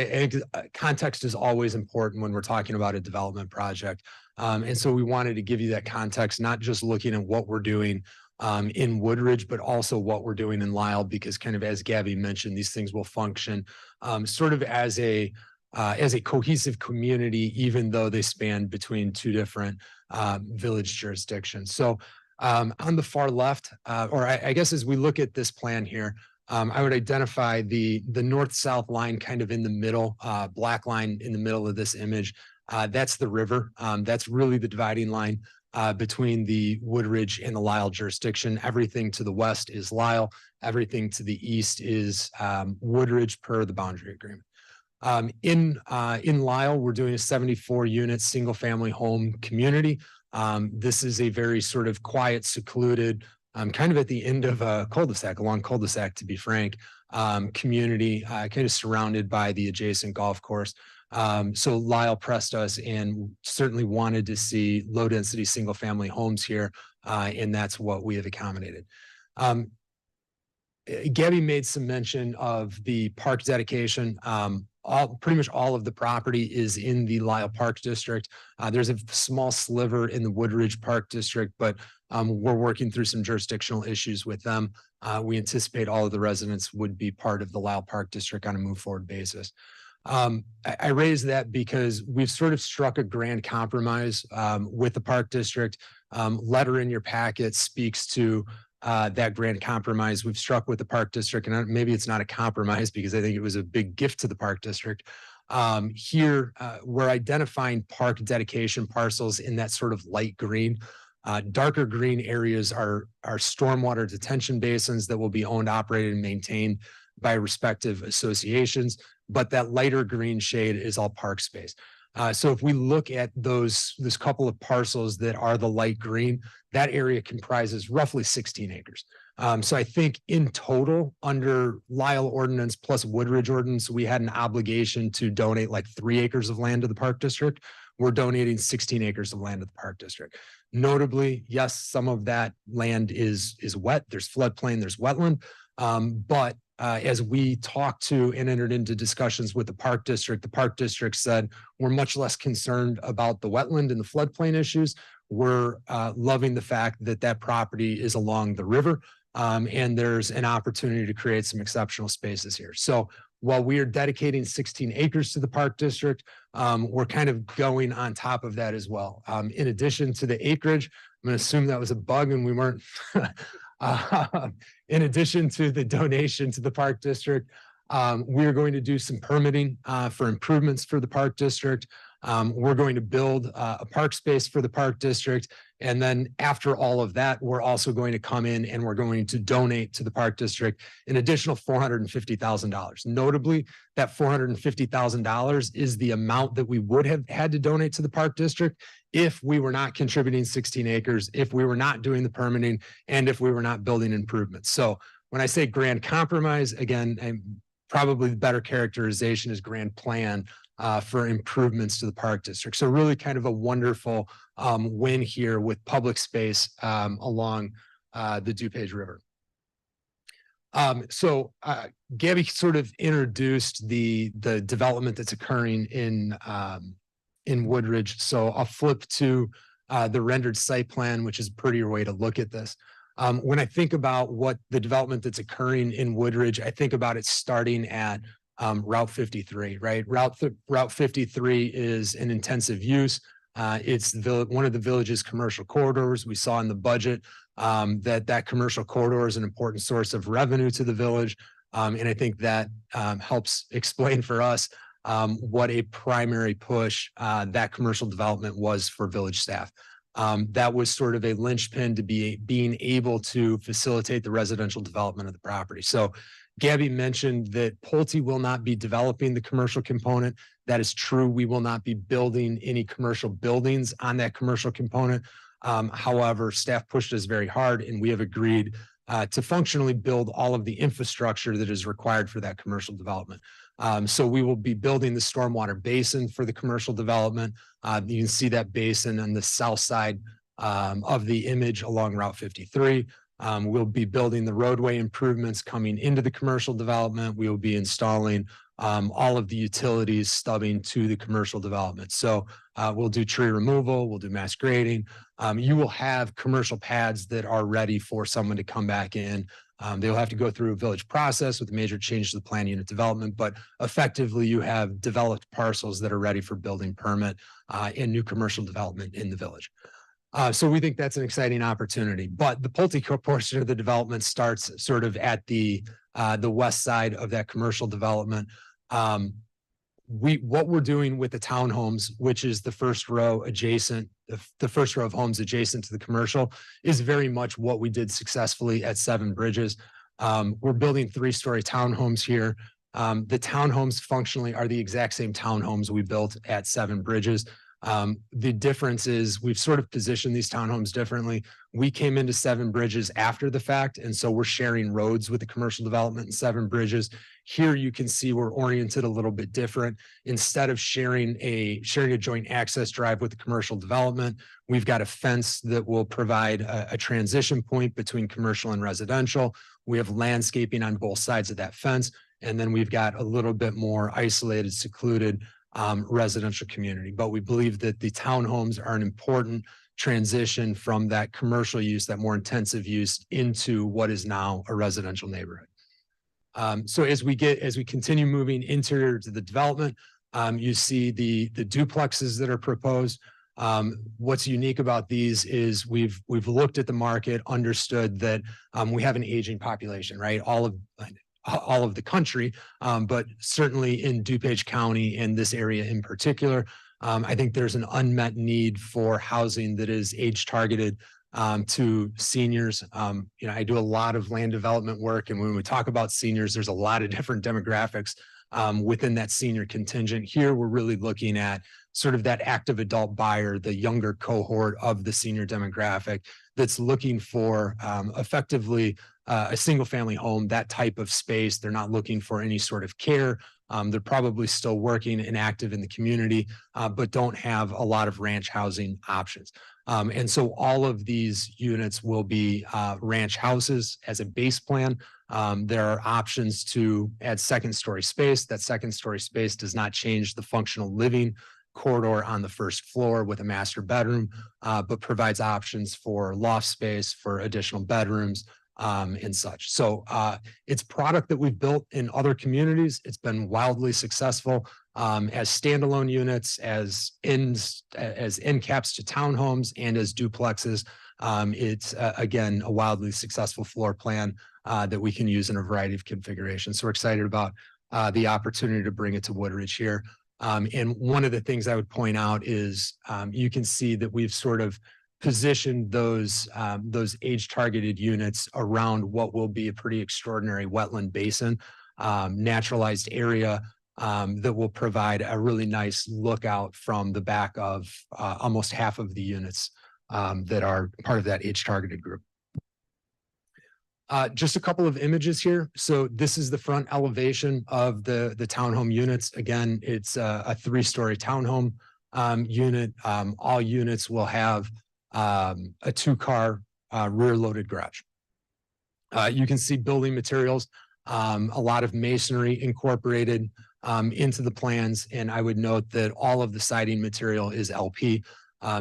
context is always important when we're talking about a development project. And so we wanted to give you that context, not just looking at what we're doing in Woodridge, but also what we're doing in Lisle, because kind of as Gabby mentioned, these things will function sort of as a cohesive community, even though they span between two different village jurisdictions. So on the far left, or I guess as we look at this plan here, I would identify the north-south line kind of in the middle, black line in the middle of this image. That's the river. That's really the dividing line between the Woodridge and the Lisle jurisdiction. Everything to the west is Lisle. Everything to the east is Woodridge per the boundary agreement. In Lisle, we're doing a 74-unit single-family home community. This is a very sort of quiet, secluded, kind of at the end of a cul-de-sac, a long cul-de-sac, to be frank, community, kind of surrounded by the adjacent golf course. So Lisle pressed us and certainly wanted to see low-density single-family homes here, and that's what we have accommodated. Gabby made some mention of the park dedication. Pretty much all of the property is in the Lisle Park District. There's a small sliver in the Woodridge Park District, but we're working through some jurisdictional issues with them. We anticipate all of the residents would be part of the Lisle Park District on a move forward basis. I raise that because we've sort of struck a grand compromise with the Park District. Letter in your packet speaks to that grand compromise we've struck with the Park District, and maybe it's not a compromise because I think it was a big gift to the Park District. Here, we're identifying park dedication parcels in that sort of light green. Darker green areas are stormwater detention basins that will be owned, operated, and maintained by respective associations, but that lighter green shade is all park space. So if we look at this couple of parcels that are the light green, that area comprises roughly 16 acres. So I think in total, under Lisle ordinance plus Woodridge ordinance, we had an obligation to donate like 3 acres of land to the Park District. We're donating 16 acres of land to the Park District. Notably, yes, some of that land is wet. There's floodplain, there's wetland, but as we talked to and entered into discussions with the Park District said, we're much less concerned about the wetland and the floodplain issues. We're loving the fact that that property is along the river, and there's an opportunity to create some exceptional spaces here. So while we are dedicating 16 acres to the Park District, we're kind of going on top of that as well. In addition to the acreage, I'm going to assume that was a bug and we weren't. In addition to the donation to the Park District, we're going to do some permitting for improvements for the Park District. We're going to build a park space for the Park District. And then after all of that, we're also going to come in and we're going to donate to the Park District an additional $450,000. Notably, that $450,000 is the amount that we would have had to donate to the Park District if we were not contributing 16 acres, if we were not doing the permitting, and if we were not building improvements. So when I say grand compromise, again, probably the better characterization is grand plan for improvements to the Park District. So really kind of a wonderful win here with public space along the DuPage River. So Gabby sort of introduced the development that's occurring in Woodridge. So I'll flip to the rendered site plan, which is a prettier way to look at this. When I think about what the development that's occurring in Woodridge, I think about it starting at Route 53, right? Route 53 is an intensive use. It's one of the village's commercial corridors. We saw in the budget that commercial corridor is an important source of revenue to the village. And I think that helps explain for us what a primary push that commercial development was for village staff. That was sort of a linchpin to being able to facilitate the residential development of the property. So Gabby mentioned that Pulte will not be developing the commercial component. That is true. We will not be building any commercial buildings on that commercial component. However, staff pushed us very hard and we have agreed to functionally build all of the infrastructure that is required for that commercial development. So we will be building the stormwater basin for the commercial development. You can see that basin on the south side of the image along Route 53. We'll be building the roadway improvements coming into the commercial development. We will be installing all of the utilities stubbing to the commercial development. So we'll do tree removal, we'll do mass grading. You will have commercial pads that are ready for someone to come back in. They'll have to go through a village process with major change to the plan unit development, but effectively you have developed parcels that are ready for building permit and new commercial development in the village. So we think that's an exciting opportunity, but the Pulte portion of the development starts sort of at the west side of that commercial development. What we're doing with the townhomes, which is the first row adjacent, the first row of homes adjacent to the commercial, is very much what we did successfully at Seven Bridges. We're building 3-story townhomes here. The townhomes functionally are the exact same townhomes we built at Seven Bridges. The difference is we've sort of positioned these townhomes differently. We came into Seven Bridges after the fact, and so we're sharing roads with the commercial development in Seven Bridges. Here you can see we're oriented a little bit different. Instead of sharing a joint access drive with the commercial development, we've got a fence that will provide a transition point between commercial and residential. We have landscaping on both sides of that fence, and then we've got a little bit more isolated, secluded residential community. But we believe that the townhomes are an important transition from that commercial use, that more intensive use, into what is now a residential neighborhood. So as we continue moving interior to the development, you see the duplexes that are proposed. What's unique about these is we've looked at the market, understood that we have an aging population, right? All of the country, but certainly in DuPage County and this area in particular, I think there's an unmet need for housing that is age targeted to seniors. I do a lot of land development work, and when we talk about seniors, there's a lot of different demographics within that senior contingent. Here, we're really looking at sort of that active adult buyer, the younger cohort of the senior demographic that's looking for effectively a single family home, that type of space. They're not looking for any sort of care. They're probably still working and active in the community, but don't have a lot of ranch housing options. And so all of these units will be ranch houses as a base plan. There are options to add second-story space. That second-story space does not change the functional living corridor on the first floor with a master bedroom, but provides options for loft space, for additional bedrooms, and such. So it's product that we've built in other communities. It's been wildly successful as standalone units, as end caps to townhomes, and as duplexes. It's again a wildly successful floor plan that we can use in a variety of configurations. So we're excited about the opportunity to bring it to Woodridge here. And one of the things I would point out is you can see that we've sort of positioned those age-targeted units around what will be a pretty extraordinary wetland basin, naturalized area that will provide a really nice lookout from the back of almost half of the units that are part of that age-targeted group. Just a couple of images here. So this is the front elevation of the townhome units. Again, it's a 3-story townhome unit. All units will have a 2-car rear-loaded garage. You can see building materials, a lot of masonry incorporated into the plans, and I would note that all of the siding material is LP.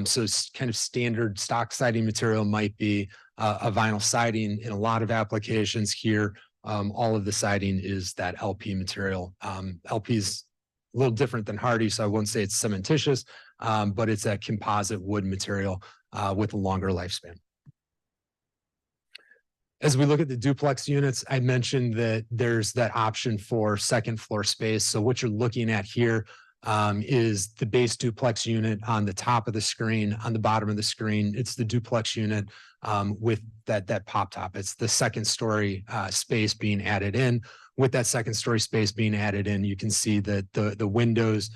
So it's kind of standard stock siding material might be a vinyl siding in a lot of applications here. All of the siding is that LP material. LP is a little different than hardy, so I won't say it's cementitious, but it's a composite wood material with a longer lifespan. As we look at the duplex units, I mentioned that there's that option for second floor space. So what you're looking at here is the base duplex unit on the top of the screen. On the bottom of the screen, it's the duplex unit with that pop top. It's the second story space being added in. With that second story space being added in, you can see that the windows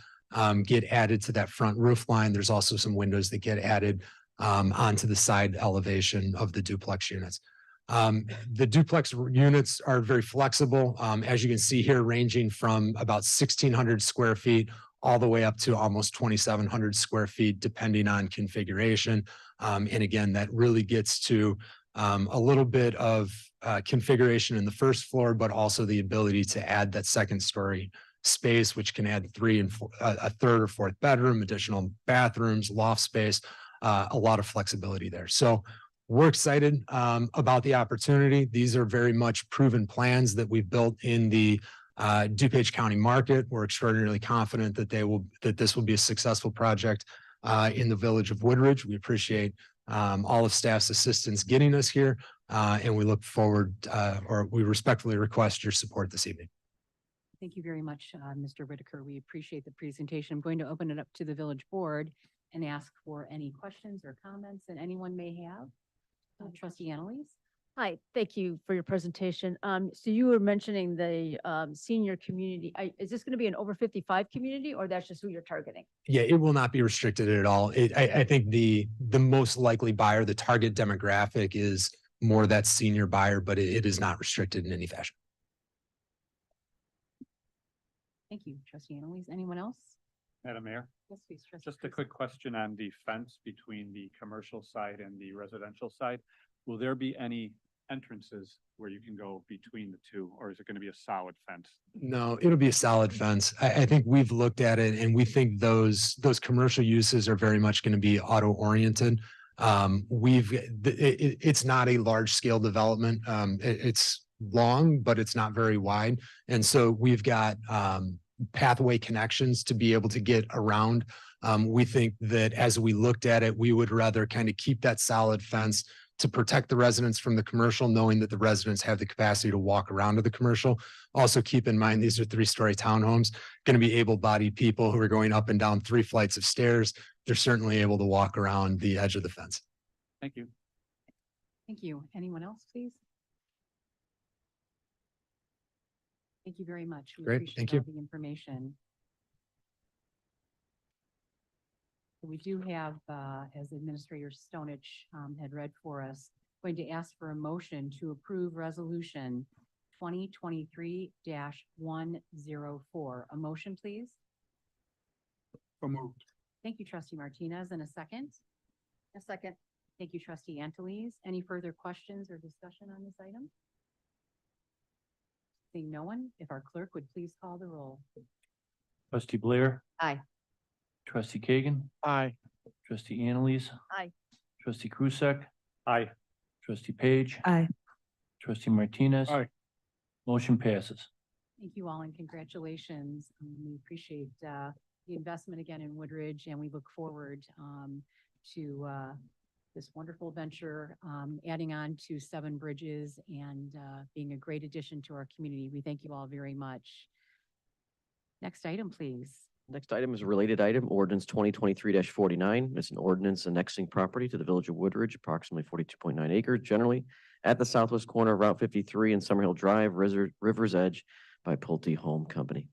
get added to that front roof line. There's also some windows that get added onto the side elevation of the duplex units. The duplex units are very flexible, as you can see here, ranging from about 1,600 square feet all the way up to almost 2,700 square feet, depending on configuration. And again, that really gets to a little bit of configuration in the first floor, but also the ability to add that second story space, which can add a third or fourth bedroom, additional bathrooms, loft space, a lot of flexibility there. So we're excited about the opportunity. These are very much proven plans that we've built in the DuPage County market. We're extraordinarily confident that this will be a successful project in the village of Woodridge. We appreciate all of staff's assistance getting us here, and we look forward, or we respectfully request your support this evening. Thank you very much, Mr. Whitaker. We appreciate the presentation. I'm going to open it up to the village board and ask for any questions or comments that anyone may have. Trustee Annalise? Hi, thank you for your presentation. So you were mentioning the senior community. Is this going to be an over 55 community, or that's just who you're targeting? Yeah, it will not be restricted at all. I think the most likely buyer, the target demographic is more that senior buyer, but it is not restricted in any fashion. Thank you, Trustee Annalise. Anyone else? Madam Mayor, Yes, please. Trustee just a Kruse. quick question on the fence between the commercial side and the residential side. Will there be any entrances where you can go between the two, or is it going to be a solid fence? No, it'll be a solid fence. I think we've looked at it and we think those commercial uses are very much going to be auto oriented. It's not a large scale development. It's long, but it's not very wide. And so we've got pathway connections to be able to get around. We think that as we looked at it, we would rather kind of keep that solid fence to protect the residents from the commercial, knowing that the residents have the capacity to walk around to the commercial. Also keep in mind, these are 3-story townhomes, going to be able-bodied people who are going up and down 3 flights of stairs. They're certainly able to walk around the edge of the fence. Thank you. Thank you. Anyone else, please? Thank you very much. We Great, appreciate thank you. all the information. We do have, as Administrator Stonich had read for us, going to ask for a motion to approve Resolution 2023-104. A motion, please. So moved. Thank you, Trustee Martinez. And a second? A second. Thank you, Trustee Angeles. Any further questions or discussion on this item? Seeing no one, if our clerk would please call the roll. Trustee Blair? Aye. Trustee Kagan? Aye. Trustee Annalise? Aye. Trustee Krusek? Aye. Trustee Page? Aye. Trustee Martinez? Aye. Motion passes. Thank you all and congratulations. We appreciate the investment again in Woodridge, and we look forward to this wonderful venture, adding on to 7 bridges and being a great addition to our community. We thank you all very much. Next item, please. Next item is a related item, ordinance 2023-49. It's an ordinance annexing property to the village of Woodridge, approximately 42.9 acres generally, at the southwest corner of Route 53 and Summerhill Drive, River's Edge by Pulte Home Company.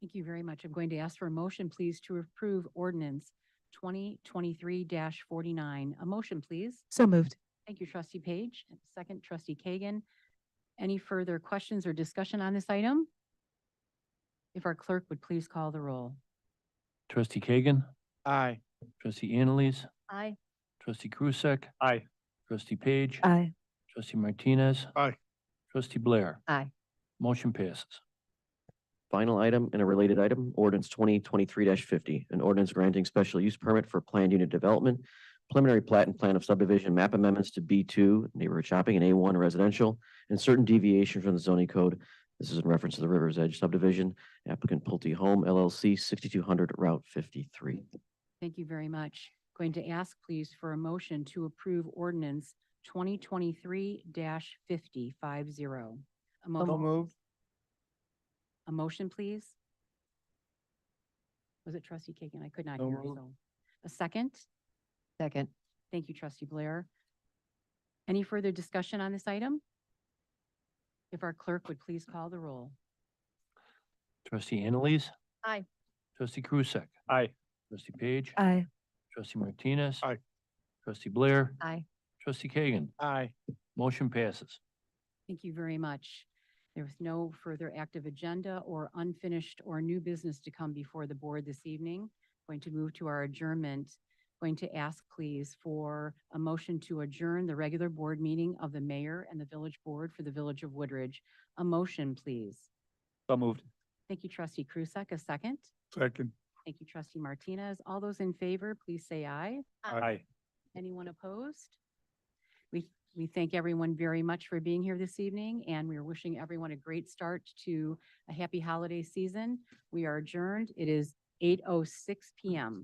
Thank you very much. I'm going to ask for a motion, please, to approve ordinance 2023-49. A motion, please. So moved. Thank you, Trustee Page. And second, Trustee Kagan. Any further questions or discussion on this item? If our clerk would please call the roll. Trustee Kagan? Aye. Trustee Annalise? Aye. Trustee Krusek? Aye. Trustee Page? Aye. Trustee Martinez? Aye. Trustee Blair? Aye. Motion passes. Final item and a related item, ordinance 2023-50, an ordinance granting special use permit for planned unit development, preliminary plat and plan of subdivision map amendments to B2 neighborhood shopping and A1 residential, and certain deviation from the zoning code. This is in reference to the River's Edge subdivision, applicant Pulte Home LLC, 6200 Route 53. Thank you very much. Going to ask, please, for a motion to approve ordinance 2023-50. A motion, a motion, please. Was it Trustee Kagan? I could not So hear. moved. So, a second? Second. Thank you, Trustee Blair. Any further discussion on this item? If our clerk would please call the roll. Trustee Annalise? Aye. Trustee Krusek? Aye. Trustee Page? Aye. Trustee Martinez? Aye. Trustee Blair? Aye. Trustee Kagan? Aye. Motion passes. Thank you very much. There is no further active agenda or unfinished or new business to come before the board this evening. Going to move to our adjournment. Going to ask, please, for a motion to adjourn the regular board meeting of the mayor and the village board for the village of Woodridge. A motion, please. So moved. Thank you, trustee Krusek. A second. Second. Thank you, trustee Martinez. All those in favor, please say aye. Aye. Anyone opposed? We thank everyone very much for being here this evening, and we are wishing everyone a great start to a happy holiday season. We are adjourned. It is 8:06 PM.